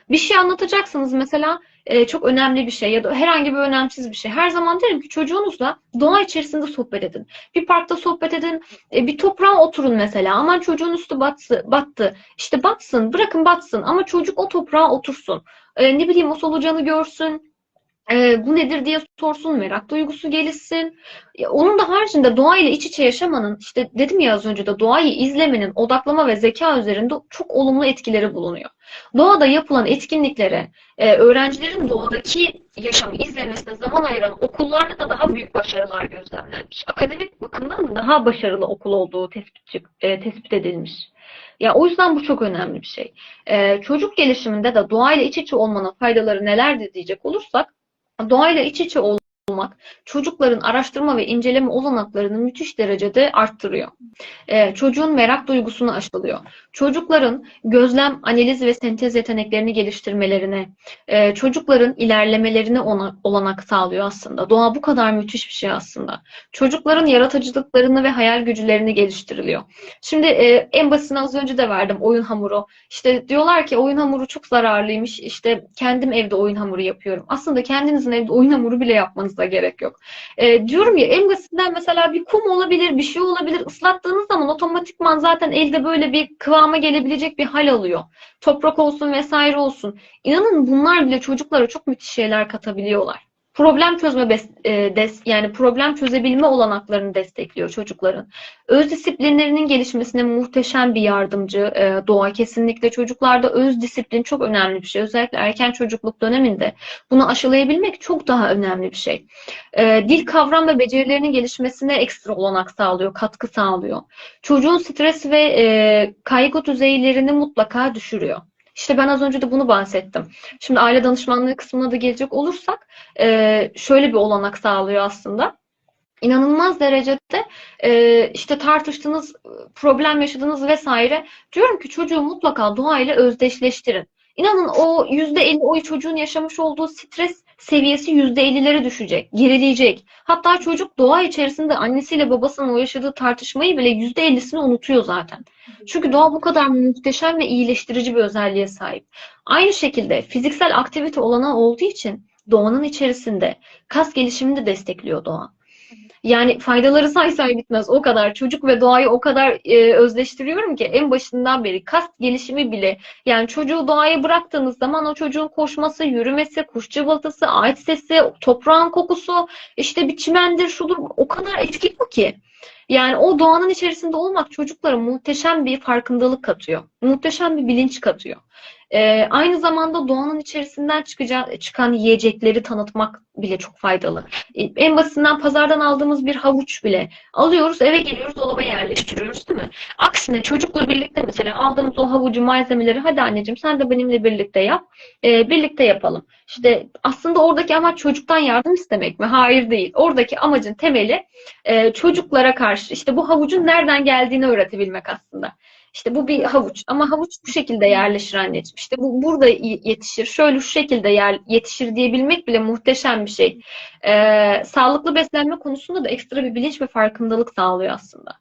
Bir şey anlatacaksınız mesela, çok önemli bir şey ya da herhangi bir önemsiz bir şey. Her zaman derim ki çocuğunuzla doğa içerisinde sohbet edin. Bir parkta sohbet edin, bir toprağa oturun mesela. Aman çocuğun üstü battı. İşte batsın, bırakın batsın ama çocuk o toprağa otursun. Ne bileyim, o solucanı görsün. Bu nedir diye sorsun, merak duygusu gelişsin. Onun da haricinde doğayla iç içe yaşamanın, işte dedim ya az önce de, doğayı izlemenin odaklama ve zeka üzerinde çok olumlu etkileri bulunuyor. Doğada yapılan etkinliklere, öğrencilerin doğadaki yaşamı izlemesine zaman ayıran okullarda da daha büyük başarılar gözlemlenmiş. Akademik bakımdan daha başarılı okul olduğu tespit edilmiş. Ya o yüzden bu çok önemli bir şey. Çocuk gelişiminde de doğayla iç içe olmanın faydaları nelerdir diyecek olursak, doğayla iç içe olmak çocukların araştırma ve inceleme olanaklarını müthiş derecede arttırıyor. Çocuğun merak duygusunu aşılıyor. Çocukların gözlem, analiz ve sentez yeteneklerini geliştirmelerine, çocukların ilerlemelerine olanak sağlıyor aslında. Doğa bu kadar müthiş bir şey aslında. Çocukların yaratıcılıklarını ve hayal gücülerini geliştiriliyor. Şimdi en basitini az önce de verdim, oyun hamuru. İşte diyorlar ki oyun hamuru çok zararlıymış. İşte kendim evde oyun hamuru yapıyorum. Aslında kendinizin evde oyun hamuru bile yapmanıza gerek yok. Diyorum ya, en basitinden mesela bir kum olabilir, bir şey olabilir. Islattığınız zaman otomatikman zaten elde böyle bir kıvama gelebilecek bir hal alıyor. Toprak olsun vesaire olsun. İnanın bunlar bile çocuklara çok müthiş şeyler katabiliyorlar. Problem çözme yani problem çözebilme olanaklarını destekliyor çocukların. Öz disiplinlerinin gelişmesine muhteşem bir yardımcı doğa kesinlikle. Çocuklarda öz disiplin çok önemli bir şey. Özellikle erken çocukluk döneminde bunu aşılayabilmek çok daha önemli bir şey. Dil, kavram ve becerilerinin gelişmesine ekstra olanak sağlıyor, katkı sağlıyor. Çocuğun stres ve kaygı düzeylerini mutlaka düşürüyor. İşte ben az önce de bunu bahsettim. Şimdi aile danışmanlığı kısmına da gelecek olursak, şöyle bir olanak sağlıyor aslında. İnanılmaz derecede işte tartıştığınız, problem yaşadınız vesaire. Diyorum ki çocuğu mutlaka doğayla özdeşleştirin. İnanın o %50, o çocuğun yaşamış olduğu stres seviyesi %50'lere düşecek, gerileyecek. Hatta çocuk doğa içerisinde annesiyle babasının o yaşadığı tartışmayı bile %50'sini unutuyor zaten. Çünkü doğa bu kadar muhteşem ve iyileştirici bir özelliğe sahip. Aynı şekilde fiziksel aktivite olanağı olduğu için doğanın içerisinde kas gelişimini de destekliyor doğa. Yani faydaları say bitmez o kadar. Çocuk ve doğayı o kadar özleştiriyorum ki en başından beri kas gelişimi bile. Yani çocuğu doğaya bıraktığınız zaman o çocuğun koşması, yürümesi, kuş cıvıltısı, ağaç sesi, toprağın kokusu, işte bir çimendir, şudur, o kadar etkili ki. Yani o doğanın içerisinde olmak çocuklara muhteşem bir farkındalık katıyor. Muhteşem bir bilinç katıyor. Aynı zamanda doğanın içerisinden çıkan yiyecekleri tanıtmak bile çok faydalı. En basitinden pazardan aldığımız bir havuç bile alıyoruz, eve geliyoruz, dolaba yerleştiriyoruz, değil mi? Aksine çocukla birlikte mesela aldığımız o havucu, malzemeleri, hadi anneciğim sen de benimle birlikte yap, birlikte yapalım. İşte aslında oradaki amaç çocuktan yardım istemek mi? Hayır, değil. Oradaki amacın temeli çocuklara karşı işte bu havucun nereden geldiğini öğretebilmek aslında. İşte bu bir havuç ama havuç bu şekilde yerleşir anneciğim. İşte bu burada yetişir. Şöyle şu şekilde yetişir diyebilmek bile muhteşem bir şey. Sağlıklı beslenme konusunda da ekstra bir bilinç ve farkındalık sağlıyor aslında.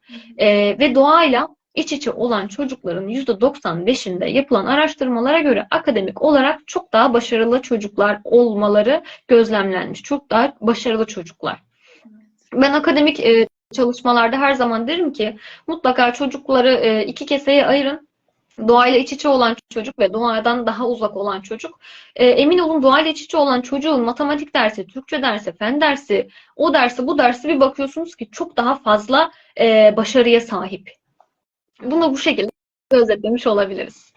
Ve doğayla iç içe olan çocukların %95'inde yapılan araştırmalara göre akademik olarak çok daha başarılı çocuklar olmaları gözlemlenmiş. Çok daha başarılı çocuklar. Ben akademik çalışmalarda her zaman derim ki mutlaka çocukları iki keseye ayırın. Doğayla iç içe olan çocuk ve doğadan daha uzak olan çocuk. Emin olun, doğayla iç içe olan çocuğun matematik dersi, Türkçe dersi, fen dersi, o dersi, bu dersi bir bakıyorsunuz ki çok daha fazla başarıya sahip. Bunu bu şekilde özetlemiş olabiliriz.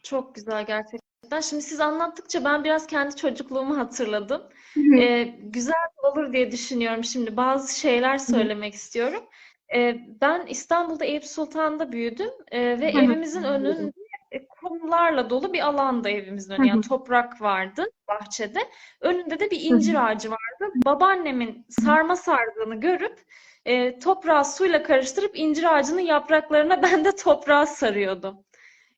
Çok güzel gerçekten. Şimdi siz anlattıkça ben biraz kendi çocukluğumu hatırladım. Güzel olur diye düşünüyorum. Şimdi bazı şeyler söylemek istiyorum. Ben İstanbul'da Eyüp Sultan'da büyüdüm ve evimizin önünde tohumlarla dolu bir alanda evimizin Hı önü. Yani hı. toprak vardı bahçede. Önünde de bir incir ağacı vardı. Babaannemin sarma sardığını görüp toprağı suyla karıştırıp incir ağacının yapraklarına ben de toprağı sarıyordum.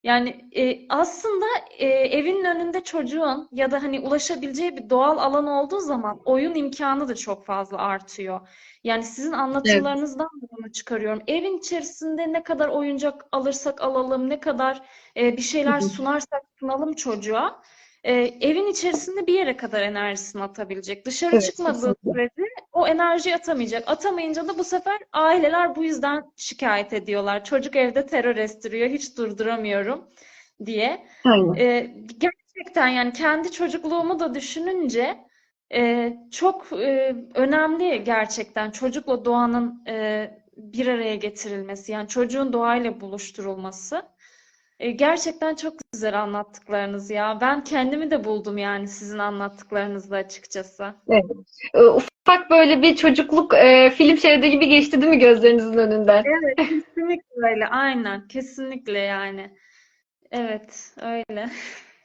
Yani aslında evinin önünde çocuğun ya da hani ulaşabileceği bir doğal alan olduğu zaman oyun imkanı da çok fazla artıyor. Yani sizin Evet. anlatımlarınızdan da bunu çıkarıyorum. Evin içerisinde ne kadar oyuncak alırsak alalım, ne kadar bir Hı şeyler hı. sunarsak sunalım çocuğa, evin içerisinde bir yere kadar enerjisini atabilecek. Dışarı Evet, çıkmadığı kesinlikle. sürece o enerjiyi atamayacak. Atamayınca da bu sefer aileler bu yüzden şikayet ediyorlar. Çocuk evde terör estiriyor, hiç durduramıyorum diye. Aynen. Gerçekten yani kendi çocukluğumu da düşününce çok önemli gerçekten çocukla doğanın bir araya getirilmesi, yani çocuğun doğayla buluşturulması. Gerçekten çok güzel anlattıklarınız ya. Ben kendimi de buldum yani sizin anlattıklarınızda açıkçası. Evet. Ufak böyle bir çocukluk film şeridi gibi geçti değil mi gözlerinizin önünden? Evet, kesinlikle öyle. Aynen, kesinlikle yani. Evet, öyle.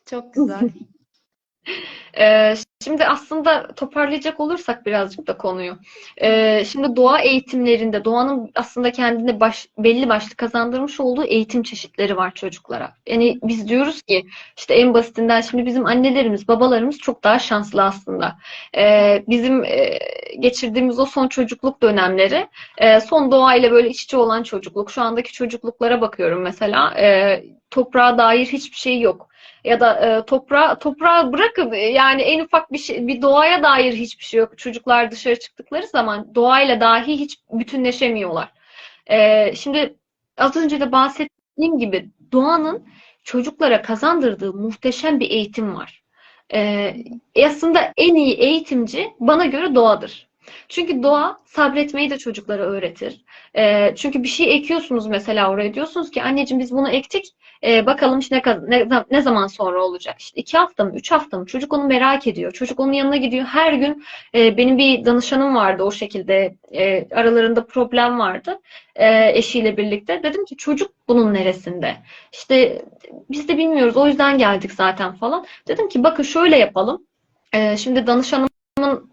Çok güzel. Ee, Şimdi aslında toparlayacak olursak birazcık da konuyu. Şimdi doğa eğitimlerinde doğanın aslında kendine belli başlı kazandırmış olduğu eğitim çeşitleri var çocuklara. Yani biz diyoruz ki işte en basitinden şimdi bizim annelerimiz, babalarımız çok daha şanslı aslında. Bizim geçirdiğimiz o son çocukluk dönemleri, son doğayla böyle iç içe olan çocukluk. Şu andaki çocukluklara bakıyorum mesela. Toprağa dair hiçbir şey yok ya da toprağı bırakın yani en ufak bir şey bir doğaya dair hiçbir şey yok. Çocuklar dışarı çıktıkları zaman doğayla dahi hiç bütünleşemiyorlar. Şimdi az önce de bahsettiğim gibi doğanın çocuklara kazandırdığı muhteşem bir eğitim var. Aslında en iyi eğitimci bana göre doğadır. Çünkü doğa sabretmeyi de çocuklara öğretir. Çünkü bir şey ekiyorsunuz mesela oraya diyorsunuz ki anneciğim biz bunu ektik. Bakalım işte ne zaman sonra olacak? İşte 2 hafta mı, 3 hafta mı? Çocuk onu merak ediyor. Çocuk onun yanına gidiyor. Her gün benim bir danışanım vardı o şekilde. Aralarında problem vardı eşiyle birlikte. Dedim ki çocuk bunun neresinde? İşte biz de bilmiyoruz. O yüzden geldik zaten falan. Dedim ki bakın şöyle yapalım. Şimdi danışanımın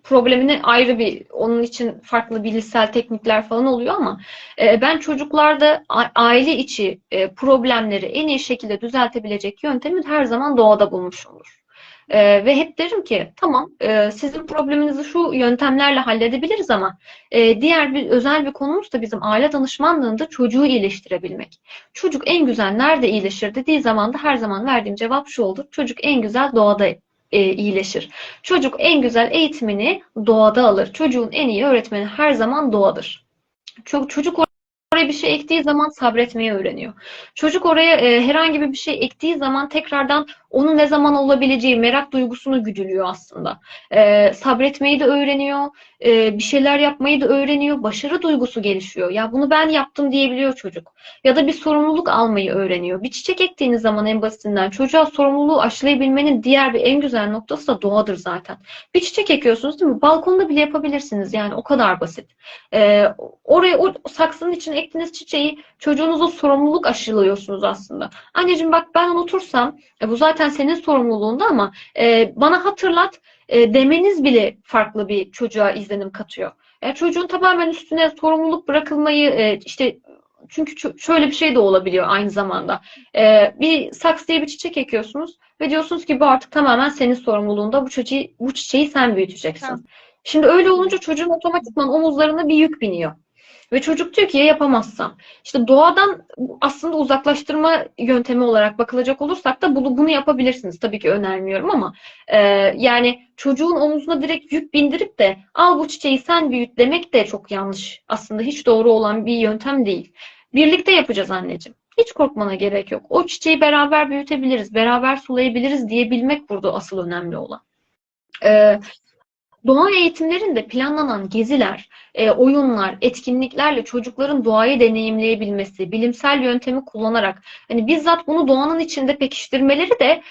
problemini ayrı bir, onun için farklı bilişsel teknikler falan oluyor ama ben çocuklarda aile içi problemleri en iyi şekilde düzeltebilecek yöntemi her zaman doğada bulmuşumdur. Ve hep derim ki tamam sizin probleminizi şu yöntemlerle halledebiliriz ama diğer bir özel bir konumuz da bizim aile danışmanlığında çocuğu iyileştirebilmek. Çocuk en güzel nerede iyileşir dediği zaman da her zaman verdiğim cevap şu olur. Çocuk en güzel doğada iyileşir. Çocuk en güzel eğitimini doğada alır. Çocuğun en iyi öğretmeni her zaman doğadır. Çocuk oraya bir şey ektiği zaman sabretmeyi öğreniyor. Çocuk oraya herhangi bir şey ektiği zaman tekrardan onun ne zaman olabileceği merak duygusunu güdülüyor aslında. Sabretmeyi de öğreniyor, bir şeyler yapmayı da öğreniyor, başarı duygusu gelişiyor. Ya bunu ben yaptım diyebiliyor çocuk. Ya da bir sorumluluk almayı öğreniyor. Bir çiçek ektiğiniz zaman en basitinden çocuğa sorumluluğu aşılayabilmenin diğer bir en güzel noktası da doğadır zaten. Bir çiçek ekiyorsunuz değil mi? Balkonda bile yapabilirsiniz yani o kadar basit. Ee, Oraya o saksının içine ektiğiniz çiçeği çocuğunuza sorumluluk aşılıyorsunuz aslında. Anneciğim bak ben unutursam bu zaten senin sorumluluğunda ama bana hatırlat demeniz bile farklı bir çocuğa izlenim katıyor. Çocuğun tamamen üstüne sorumluluk bırakılmayı işte çünkü şöyle bir şey de olabiliyor aynı zamanda. Bir saksıya bir çiçek ekiyorsunuz ve diyorsunuz ki bu artık tamamen senin sorumluluğunda bu çiçeği sen büyüteceksin. Şimdi öyle olunca çocuğun otomatikman omuzlarına bir yük biniyor. Ve çocuk diyor ki ya yapamazsam. İşte doğadan aslında uzaklaştırma yöntemi olarak bakılacak olursak da bunu yapabilirsiniz. Tabii ki önermiyorum ama e, yani çocuğun omuzuna direkt yük bindirip de al bu çiçeği sen büyüt demek de çok yanlış. Aslında hiç doğru olan bir yöntem değil. Birlikte yapacağız anneciğim. Hiç korkmana gerek yok. O çiçeği beraber büyütebiliriz, beraber sulayabiliriz diyebilmek burada asıl önemli olan. E, Doğa eğitimlerinde planlanan geziler, oyunlar, etkinliklerle çocukların doğayı deneyimleyebilmesi, bilimsel yöntemi kullanarak hani bizzat bunu doğanın içinde pekiştirmeleri de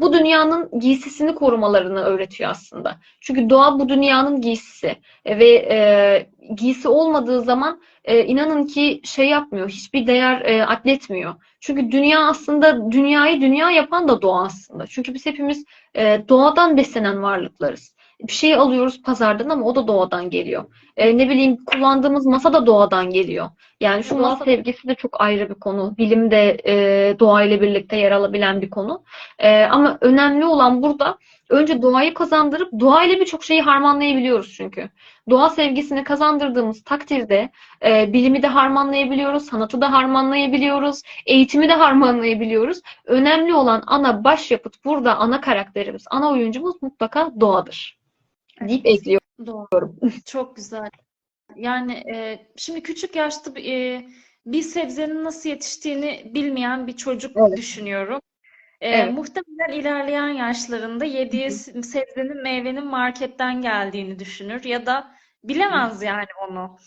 bu dünyanın giysisini korumalarını öğretiyor aslında. Çünkü doğa bu dünyanın giysisi ve giysi olmadığı zaman inanın ki şey yapmıyor, hiçbir değer atletmiyor. Çünkü dünya aslında, dünyayı dünya yapan da doğa aslında. Çünkü biz hepimiz doğadan beslenen varlıklarız. Bir şey alıyoruz pazardan ama o da doğadan geliyor. Ne bileyim, kullandığımız masa da doğadan geliyor. Yani şu doğa sevgisi de çok ayrı bir konu. Bilimde doğayla birlikte yer alabilen bir konu. Ama önemli olan burada önce doğayı kazandırıp doğayla birçok şeyi harmanlayabiliyoruz çünkü. Doğa sevgisini kazandırdığımız takdirde bilimi de harmanlayabiliyoruz, sanatı da harmanlayabiliyoruz, eğitimi de harmanlayabiliyoruz. Önemli olan ana başyapıt burada, ana karakterimiz, ana oyuncumuz mutlaka doğadır deyip Evet, ekliyorum. doğru. Çok güzel. Yani şimdi küçük yaşta bir sebzenin nasıl yetiştiğini bilmeyen bir çocuk Evet, düşünüyorum. evet. Muhtemelen ilerleyen yaşlarında Hı yediği hı, sebzenin, meyvenin marketten geldiğini düşünür ya da hı hı, bilemez yani onu.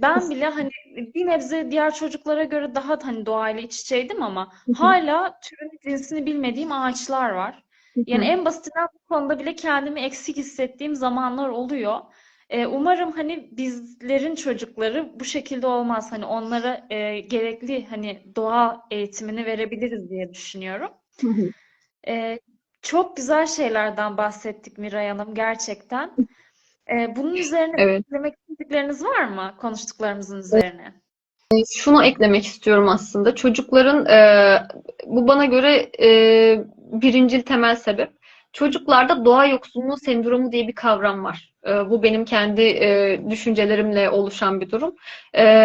Ben bile hani bir nebze diğer çocuklara göre daha hani doğayla iç içeydim ama hı hı, hala türünü, cinsini bilmediğim ağaçlar var. hı Yani hı. en basitinden bu konuda bile kendimi eksik hissettiğim zamanlar oluyor. Umarım hani bizlerin çocukları bu şekilde olmaz. Hani onlara gerekli hani doğa eğitimini verebiliriz diye düşünüyorum. Hı hı. Ee, Çok güzel şeylerden bahsettik Miray Hanım gerçekten. Bunun üzerine Evet. eklemek istedikleriniz var mı konuştuklarımızın üzerine? Şunu eklemek istiyorum aslında. Çocukların bu bana göre birincil temel sebep. Çocuklarda doğa yoksunluğu sendromu diye bir kavram var. Bu benim kendi düşüncelerimle oluşan bir durum.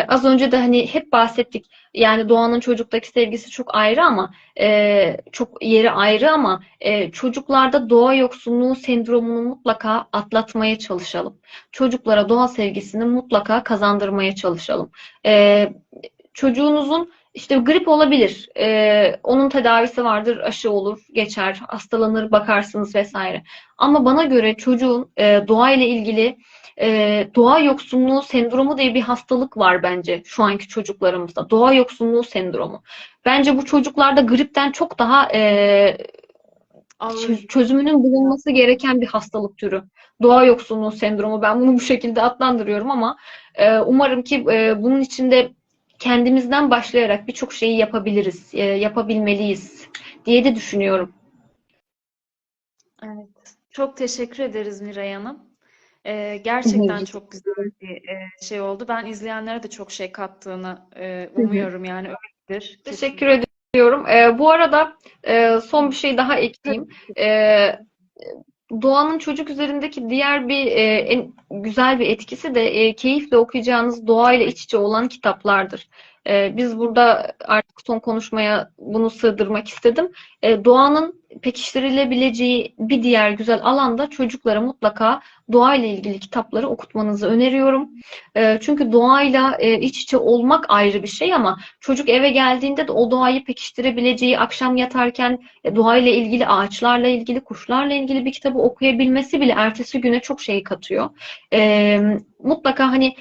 Az önce de hani hep bahsettik. Yani doğanın çocuktaki sevgisi çok ayrı ama çok yeri ayrı ama çocuklarda doğa yoksunluğu sendromunu mutlaka atlatmaya çalışalım. Çocuklara doğa sevgisini mutlaka kazandırmaya çalışalım. Ee, Çocuğunuzun işte grip olabilir. Onun tedavisi vardır, aşı olur, geçer, hastalanır, bakarsınız vesaire. Ama bana göre çocuğun doğa ile ilgili doğa yoksunluğu sendromu diye bir hastalık var bence şu anki çocuklarımızda. Doğa yoksunluğu sendromu. Bence bu çocuklarda gripten çok daha Ağır. çözümünün bulunması gereken bir hastalık türü. Doğa yoksunluğu sendromu. Ben bunu bu şekilde adlandırıyorum ama umarım ki bunun içinde kendimizden başlayarak birçok şeyi yapabiliriz, yapabilmeliyiz diye de düşünüyorum. Evet. Çok teşekkür ederiz Miray Hanım. Gerçekten çok güzel bir şey oldu. Ben izleyenlere de çok şey kattığını umuyorum yani öyledir Teşekkür kesinlikle. ediyorum. Bu arada son bir şey daha ekleyeyim. Doğanın çocuk üzerindeki diğer bir en güzel bir etkisi de keyifle okuyacağınız doğayla iç içe olan kitaplardır. Biz burada artık son konuşmaya bunu sığdırmak istedim. Doğanın pekiştirilebileceği bir diğer güzel alanda çocuklara mutlaka doğayla ilgili kitapları okutmanızı öneriyorum. Çünkü doğayla iç içe olmak ayrı bir şey ama çocuk eve geldiğinde de o doğayı pekiştirebileceği, akşam yatarken doğayla ilgili, ağaçlarla ilgili, kuşlarla ilgili bir kitabı okuyabilmesi bile ertesi güne çok şey katıyor. Mutlaka hani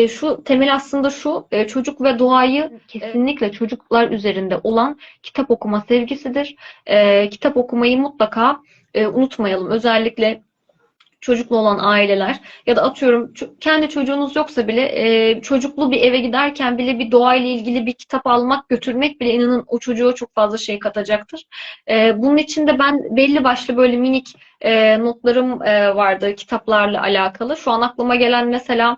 şu temel aslında şu, çocuk ve doğayı kesinlikle çocuklar üzerinde olan kitap okuma sevgisidir. Kitap okumayı mutlaka unutmayalım. Özellikle çocuklu olan aileler ya da atıyorum kendi çocuğunuz yoksa bile çocuklu bir eve giderken bile bir doğayla ilgili bir kitap almak, götürmek bile inanın o çocuğa çok fazla şey katacaktır. Bunun için de ben belli başlı böyle minik notlarım vardı kitaplarla alakalı. Şu an aklıma gelen mesela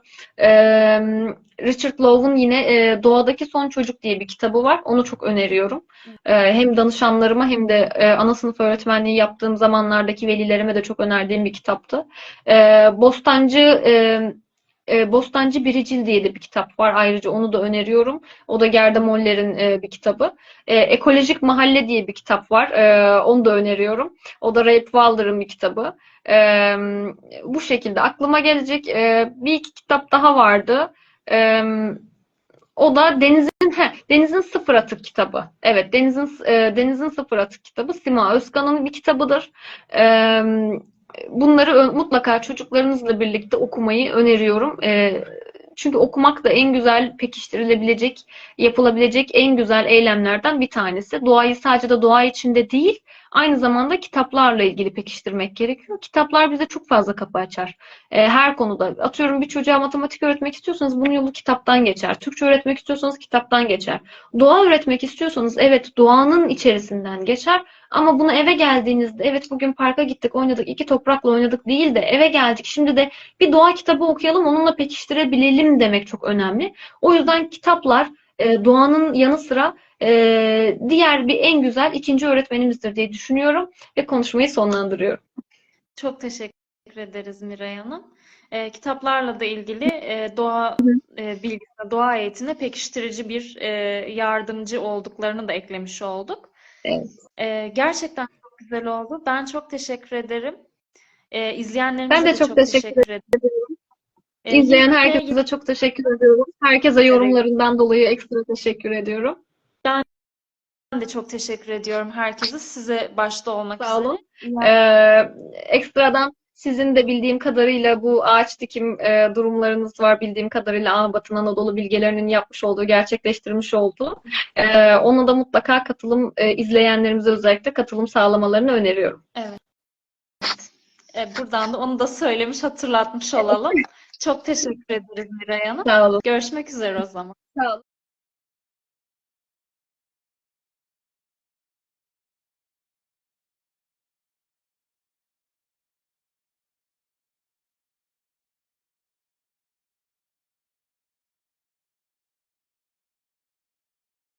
Richard Love'un yine Doğadaki Son Çocuk diye bir kitabı var. Onu çok öneriyorum. Hem danışanlarıma hem de ana sınıf öğretmenliği yaptığım zamanlardaki velilerime de çok önerdiğim bir kitaptı. Bostancı Bostancı Biricil diye de bir kitap var. Ayrıca onu da öneriyorum. O da Gerda Moller'in bir kitabı. Ekolojik Mahalle diye bir kitap var. Onu da öneriyorum. O da Ralph Waldo'nın bir kitabı. Bu şekilde aklıma gelecek bir iki kitap daha vardı. O da Deniz'in Sıfır Atık kitabı. Evet, Deniz'in Sıfır Atık kitabı Sima Özkan'ın bir kitabıdır. Bunları mutlaka çocuklarınızla birlikte okumayı öneriyorum. Çünkü okumak da en güzel pekiştirilebilecek, yapılabilecek en güzel eylemlerden bir tanesi. Doğayı sadece de doğa içinde değil, aynı zamanda kitaplarla ilgili pekiştirmek gerekiyor. Kitaplar bize çok fazla kapı açar. Her konuda. Atıyorum, bir çocuğa matematik öğretmek istiyorsanız bunun yolu kitaptan geçer. Türkçe öğretmek istiyorsanız kitaptan geçer. Doğa öğretmek istiyorsanız evet doğanın içerisinden geçer. Ama bunu eve geldiğinizde evet bugün parka gittik, oynadık, iki toprakla oynadık değil de eve geldik. Şimdi de bir doğa kitabı okuyalım, onunla pekiştirebilelim demek çok önemli. O yüzden kitaplar doğanın yanı sıra diğer bir en güzel ikinci öğretmenimizdir diye düşünüyorum ve konuşmayı sonlandırıyorum. Çok teşekkür ederiz Miray Hanım. Kitaplarla da ilgili doğa bilgisine, doğa eğitimine pekiştirici bir yardımcı olduklarını da eklemiş olduk. Evet. Gerçekten çok güzel oldu. Ben çok teşekkür ederim. Ben İzleyenlerimize de de çok çok teşekkür teşekkür ederim. ederim. İzleyen Yine herkese çok teşekkür ediyorum. Herkese üzere. yorumlarından dolayı ekstra teşekkür ediyorum. Ben de çok teşekkür ediyorum herkese. Size başta olmak Sağ üzere. olun. İyi Ekstradan sizin de bildiğim kadarıyla bu ağaç dikim durumlarınız var. Bildiğim kadarıyla Batın Anadolu Bilgelerinin yapmış olduğu, gerçekleştirmiş olduğu. Ona da mutlaka katılım, izleyenlerimize özellikle katılım sağlamalarını öneriyorum. Evet. Buradan da onu da söylemiş, hatırlatmış olalım. Çok teşekkür ederiz Miray Hanım. Sağ olun. Görüşmek üzere o zaman. Sağ olun.